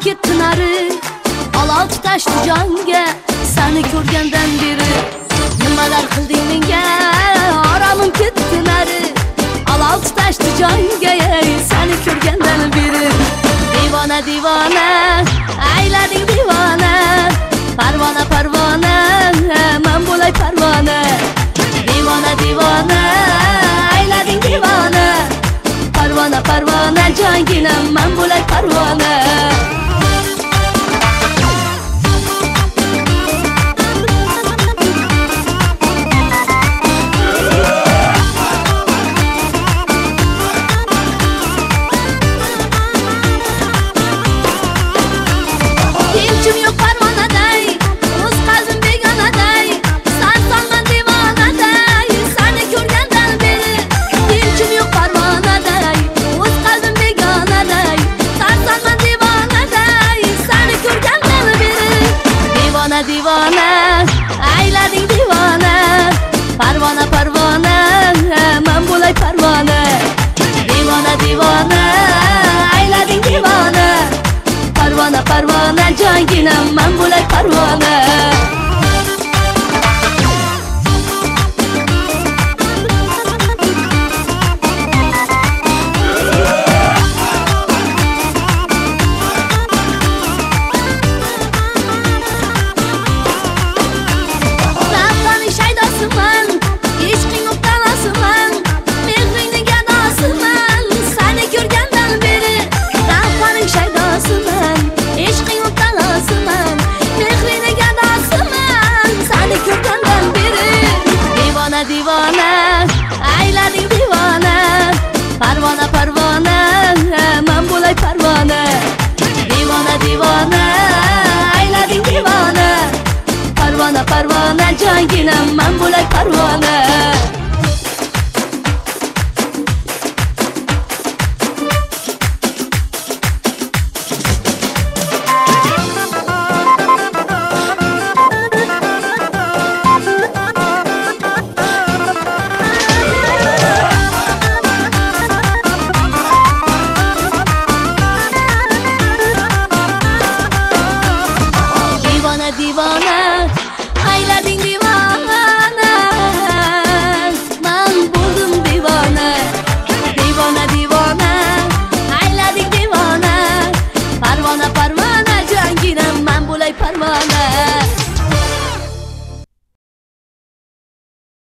ketdi nari, olov tutashdi jonga seni ko'rgandan beri. Nimalar qilding menga, oromim ketdi nari, olov tutashdi jonga seni ko'rgandan beri. Divona divona, aylading divona, parvona parvona, men bo'lay parvona. Divona divona, aylading divona, parvona parvona, jonginam men bo'lay parvona. Divona, aylading divona, parvona parvona, men bo'lay parvona. Divona divona, aylading divona, parvona parvona, jonginam men bo'lay parvona. Divona, aylading divona, parvona parvona, men bo'lay parvona. Divona divona, aylading divona, parvona parvona, jonginam men bo'lay parvona. Divona, aylading divona, men bo'ldim divona. Divona divona, aylading divona, parvona parvona, jonginam men bo'lay parvona.